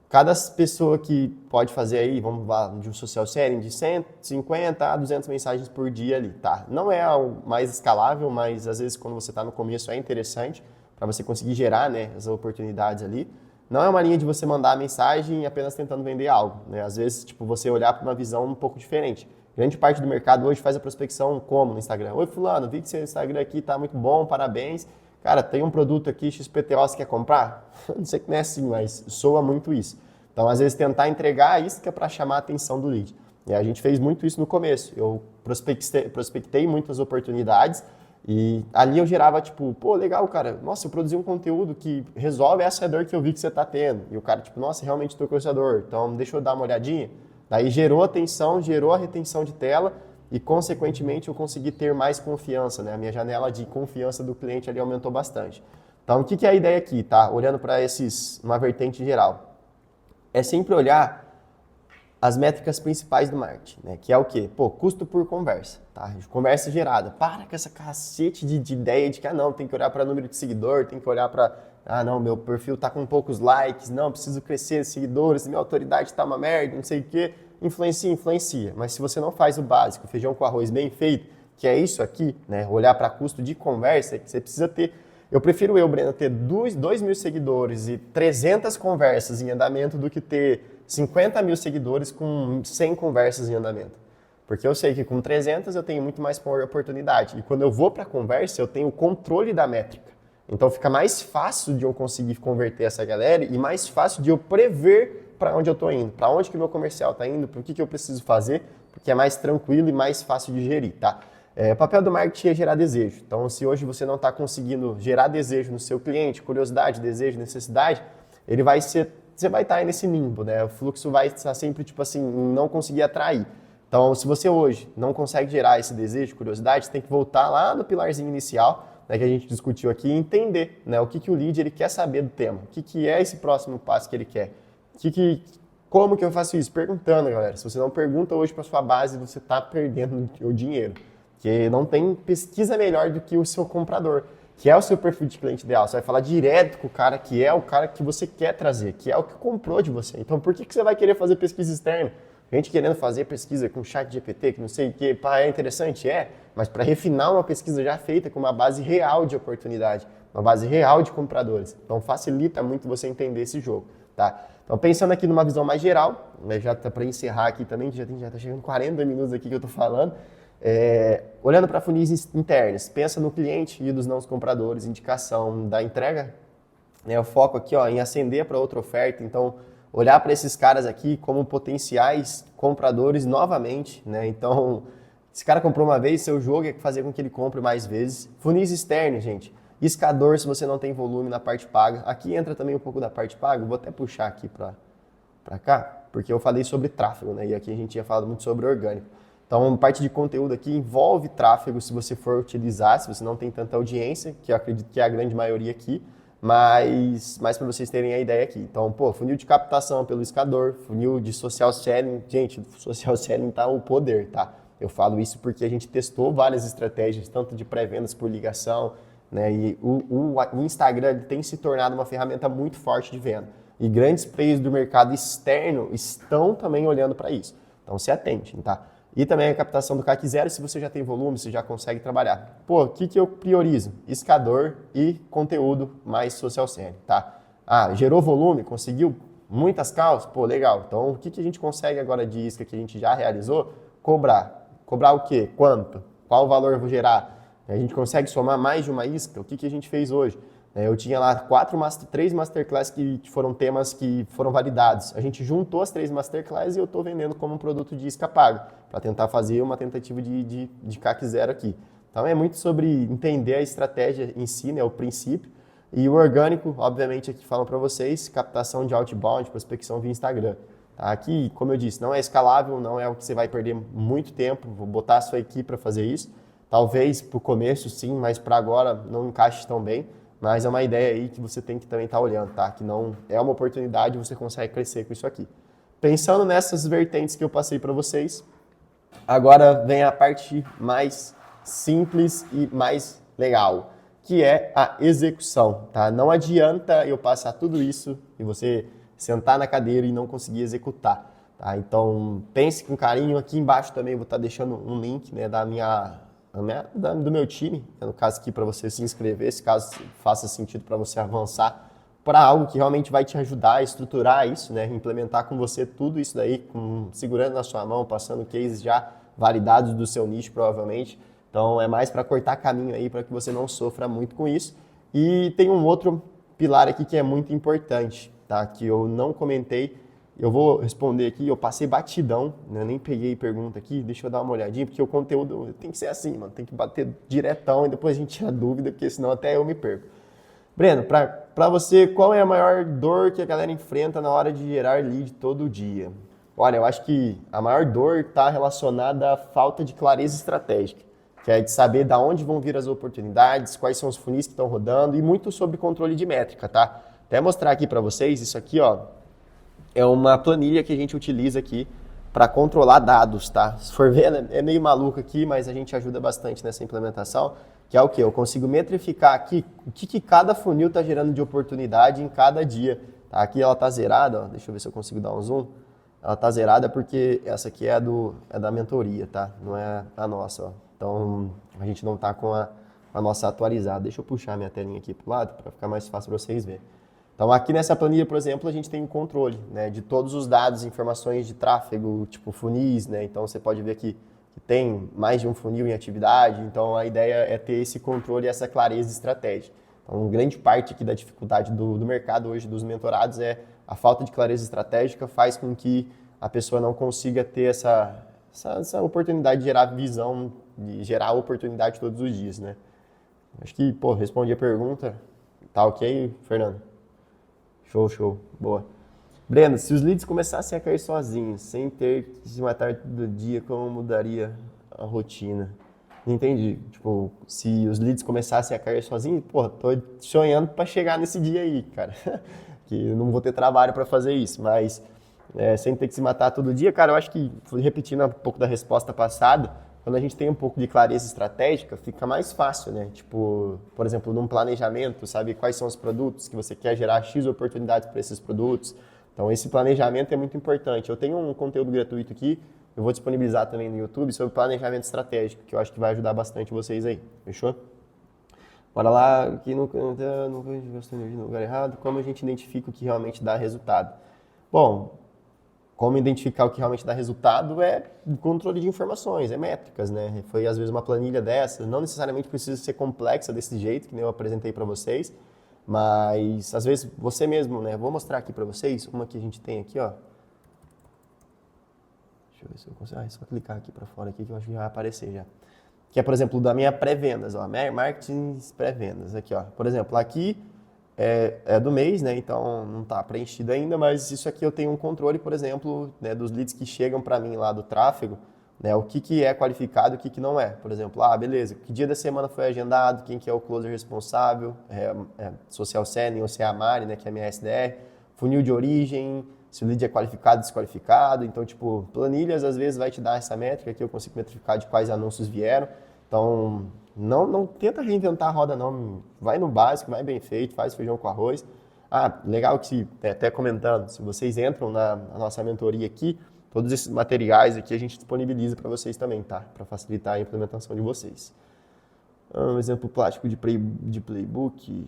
Speaker 1: Cada pessoa que pode fazer aí, vamos lá, de um social selling de 150 a 200 mensagens por dia ali, tá? Não é o mais escalável, mas às vezes quando você está no começo é interessante para você conseguir gerar, né, as oportunidades ali. Não é uma linha de você mandar a mensagem apenas tentando vender algo, né? Às vezes, tipo, você olhar para uma visão um pouco diferente. Grande parte do mercado hoje faz a prospecção como no Instagram? Oi, fulano, vi que seu Instagram aqui tá muito bom, parabéns. Cara, tem um produto aqui, XPTO, você quer comprar? Não sei que não é assim, mas soa muito isso. Então, às vezes, tentar entregar a isca para chamar a atenção do lead. E a gente fez muito isso no começo. Eu prospectei muitas oportunidades e ali eu gerava, tipo, pô, legal, cara, nossa, eu produzi um conteúdo que resolve essa dor que eu vi que você tá tendo. E o cara, tipo, nossa, realmente tô com essa dor, então deixa eu dar uma olhadinha. Daí gerou atenção, gerou a retenção de tela e, consequentemente, eu consegui ter mais confiança, né? A minha janela de confiança do cliente ali aumentou bastante. Então, o que é a ideia aqui, tá? Olhando para uma vertente geral. É sempre olhar as métricas principais do marketing, né? Que é o quê? Pô, custo por conversa, tá? Conversa gerada. Para com essa cacete de ideia de que, não, tem que olhar para número de seguidor, tem que olhar para, não, meu perfil tá com poucos likes, não, preciso crescer seguidores, minha autoridade tá uma merda, não sei o quê. Influencia. Mas se você não faz o básico, feijão com arroz bem feito, que é isso aqui, né? Olhar para custo de conversa, que você precisa ter. Eu prefiro Breno, ter 2.000 seguidores e 300 conversas em andamento do que ter 50 mil seguidores com 100 conversas em andamento. Porque eu sei que com 300 eu tenho muito mais oportunidade. E quando eu vou para a conversa, eu tenho o controle da métrica. Então fica mais fácil de eu conseguir converter essa galera e mais fácil de eu prever para onde eu estou indo, para onde que o meu comercial está indo, para o que eu preciso fazer, porque é mais tranquilo e mais fácil de gerir, tá? O papel do marketing é gerar desejo. Então, se hoje você não está conseguindo gerar desejo no seu cliente, curiosidade, desejo, necessidade, você vai estar aí nesse limbo, né? O fluxo vai estar sempre, tipo assim, em não conseguir atrair. Então, se você hoje não consegue gerar esse desejo, curiosidade, você tem que voltar lá no pilarzinho inicial, né, que a gente discutiu aqui, e entender, né, o que o lead ele quer saber do tema, o que é esse próximo passo que ele quer. Como que eu faço isso? Perguntando, galera. Se você não pergunta hoje para sua base, você está perdendo o dinheiro. Porque não tem pesquisa melhor do que o seu comprador, que é o seu perfil de cliente ideal. Você vai falar direto com o cara que é o cara que você quer trazer, que é o que comprou de você. Então, por que você vai querer fazer pesquisa externa? Gente querendo fazer pesquisa com chat GPT, que não sei o que, é interessante? É, mas para refinar uma pesquisa já feita com uma base real de oportunidade, uma base real de compradores. Então, facilita muito você entender esse jogo, tá? Então, pensando aqui numa visão mais geral, né, já tá para encerrar aqui também, já tá chegando 40 minutos aqui que eu tô falando. Olhando para funis internos, pensa no cliente e dos não compradores, indicação da entrega, né, o foco aqui em acender para outra oferta, então olhar para esses caras aqui como potenciais compradores novamente, né? Então, esse cara comprou uma vez, seu jogo é fazer com que ele compre mais vezes. Funis externos, gente, iscador se você não tem volume na parte paga, aqui entra também um pouco da parte paga, vou até puxar aqui para cá, porque eu falei sobre tráfego, né? E aqui a gente tinha falado muito sobre orgânico. Então, parte de conteúdo aqui envolve tráfego se você for utilizar, se você não tem tanta audiência, que eu acredito que é a grande maioria aqui, mas para vocês terem a ideia aqui. Então, funil de captação pelo iscador, funil de social selling. Gente, social selling tá o poder, tá? Eu falo isso porque a gente testou várias estratégias, tanto de pré-vendas por ligação, né? E o Instagram ele tem se tornado uma ferramenta muito forte de venda. E grandes players do mercado externo estão também olhando para isso. Então, se atentem, tá? E também a captação do CAC zero, se você já tem volume, você já consegue trabalhar. O que eu priorizo? Iscador e conteúdo mais social selling, tá? Gerou volume, conseguiu muitas calls? Legal. Então, o que a gente consegue agora de isca que a gente já realizou? Cobrar. Cobrar o quê? Quanto? Qual valor eu vou gerar? A gente consegue somar mais de uma isca? O que a gente fez hoje? Eu tinha lá três masterclass que foram temas que foram validados. A gente juntou as 3 masterclass e eu estou vendendo como um produto de isca paga, para tentar fazer uma tentativa de CAC zero aqui. Então é muito sobre entender a estratégia em si, né, o princípio. E o orgânico, obviamente, aqui falam para vocês, captação de outbound, prospecção via Instagram. Tá? Aqui, como eu disse, não é escalável, não é o que você vai perder muito tempo, vou botar a sua equipe para fazer isso. Talvez para o começo sim, mas para agora não encaixe tão bem. Mas é uma ideia aí que você tem que também estar olhando, tá? Que não é uma oportunidade, você consegue crescer com isso aqui. Pensando nessas vertentes que eu passei para vocês, agora vem a parte mais simples e mais legal, que é a execução, tá? Não adianta eu passar tudo isso e você sentar na cadeira e não conseguir executar, tá? Então, pense com carinho. Aqui embaixo também vou estar deixando um link, né, do meu time, no caso aqui para você se inscrever, se caso faça sentido para você avançar para algo que realmente vai te ajudar a estruturar isso, né? Implementar com você tudo isso daí, segurando na sua mão, passando cases já validados do seu nicho, provavelmente. Então é mais para cortar caminho aí, para que você não sofra muito com isso. E tem um outro pilar aqui que é muito importante, tá? Que eu não comentei. Eu vou responder aqui, eu passei batidão, né? Nem peguei pergunta aqui, deixa eu dar uma olhadinha, porque o conteúdo tem que ser assim, mano, tem que bater diretão e depois a gente tira dúvida, porque senão até eu me perco. Breno, para você, qual é a maior dor que a galera enfrenta na hora de gerar lead todo dia? Olha, eu acho que a maior dor está relacionada à falta de clareza estratégica, que é de saber de onde vão vir as oportunidades, quais são os funis que estão rodando e muito sobre controle de métrica, tá? Até mostrar aqui para vocês, isso aqui, ó, é uma planilha que a gente utiliza aqui para controlar dados, tá? Se for ver, é meio maluco aqui, mas a gente ajuda bastante nessa implementação, que é o quê? Eu consigo metrificar aqui o que cada funil está gerando de oportunidade em cada dia. Tá? Aqui ela está zerada, ó, deixa eu ver se eu consigo dar um zoom. Ela está zerada porque essa aqui é da mentoria, tá? Não é a nossa, ó. Então, a gente não está com a nossa atualizada. Deixa eu puxar minha telinha aqui para o lado para ficar mais fácil para vocês verem. Então aqui nessa planilha, por exemplo, a gente tem um controle, né, de todos os dados, informações de tráfego, tipo funis, né? Então você pode ver aqui que tem mais de um funil em atividade. Então a ideia é ter esse controle e essa clareza estratégica. Então grande parte aqui da dificuldade do mercado hoje dos mentorados é a falta de clareza estratégica faz com que a pessoa não consiga ter essa oportunidade de gerar visão, de gerar oportunidade todos os dias, né? Acho que, pô, respondi a pergunta. Tá ok, Fernando? Show, boa. Breno, se os leads começassem a cair sozinhos, sem ter que se matar todo dia, como mudaria a rotina? Entendi. Tipo, se os leads começassem a cair sozinhos, pô, tô sonhando para chegar nesse dia aí, cara. Que eu não vou ter trabalho para fazer isso, mas sem ter que se matar todo dia, cara, eu acho que, repetindo um pouco da resposta passada, quando a gente tem um pouco de clareza estratégica, fica mais fácil, né? Tipo, por exemplo, num planejamento, sabe quais são os produtos que você quer gerar X oportunidades para esses produtos. Então, esse planejamento é muito importante. Eu tenho um conteúdo gratuito aqui, eu vou disponibilizar também no YouTube sobre planejamento estratégico, que eu acho que vai ajudar bastante vocês aí. Fechou? Bora lá, aqui não gastou energia no lugar errado. Como a gente identifica o que realmente dá resultado? Bom, como identificar o que realmente dá resultado é controle de informações, é métricas, né? Foi às vezes uma planilha dessa, não necessariamente precisa ser complexa desse jeito, que nem eu apresentei para vocês, mas às vezes você mesmo, né? Vou mostrar aqui para vocês uma que a gente tem aqui, ó. Deixa eu ver se eu consigo. É só clicar aqui para fora aqui que eu acho que já vai aparecer já. Que é, por exemplo, da minha pré-vendas, ó, marketing pré-vendas aqui, ó. Por exemplo, aqui é do mês, né? Então não está preenchido ainda, mas isso aqui eu tenho um controle, por exemplo, né, dos leads que chegam para mim lá do tráfego, né? O que é qualificado e o que não é. Por exemplo, beleza, que dia da semana foi agendado, quem que é o closer responsável, social selling ou se é a Mari, né, que é a minha SDR, funil de origem, se o lead é qualificado, desqualificado. Então, tipo, planilhas às vezes vai te dar essa métrica que eu consigo metrificar de quais anúncios vieram. Então, não tenta reinventar a roda, não. Vai no básico, vai bem feito, faz feijão com arroz. Legal que, até comentando, se vocês entram na nossa mentoria aqui, todos esses materiais aqui a gente disponibiliza para vocês também, tá? Para facilitar a implementação de vocês. Um exemplo prático de playbook.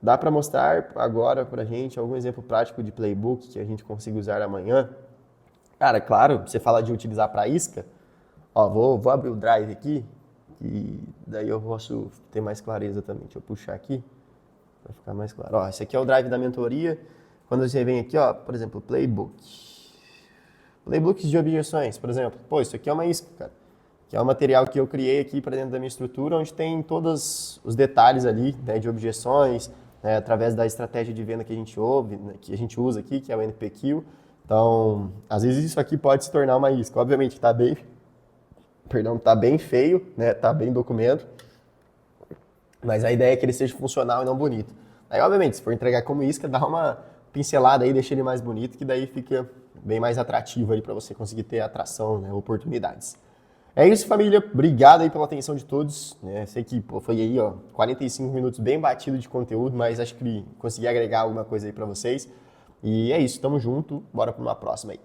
Speaker 1: Dá para mostrar agora para a gente algum exemplo prático de playbook que a gente consiga usar amanhã? Cara, claro, você fala de utilizar para isca. Ó, vou abrir o Drive aqui. E daí eu posso ter mais clareza também. Deixa eu puxar aqui. Para ficar mais claro. Ó, esse aqui é o drive da mentoria. Quando você vem aqui, ó, por exemplo, playbook. Playbooks de objeções, por exemplo. Pô, isso aqui é uma isca, cara. Que é um material que eu criei aqui para dentro da minha estrutura, onde tem todos os detalhes ali, né, de objeções, né, através da estratégia de venda que a gente ouve, né, que a gente usa aqui, que é o NPQ. Então, às vezes isso aqui pode se tornar uma isca. Obviamente está bem, tá bem feio, né, tá bem documento, mas a ideia é que ele seja funcional e não bonito. Aí, obviamente, se for entregar como isca, dá uma pincelada aí, deixa ele mais bonito, que daí fica bem mais atrativo aí para você conseguir ter atração, né, oportunidades. É isso, família. Obrigado aí pela atenção de todos. Sei que foi aí, ó, 45 minutos bem batido de conteúdo, mas acho que consegui agregar alguma coisa aí para vocês. E é isso, tamo junto. Bora para uma próxima aí.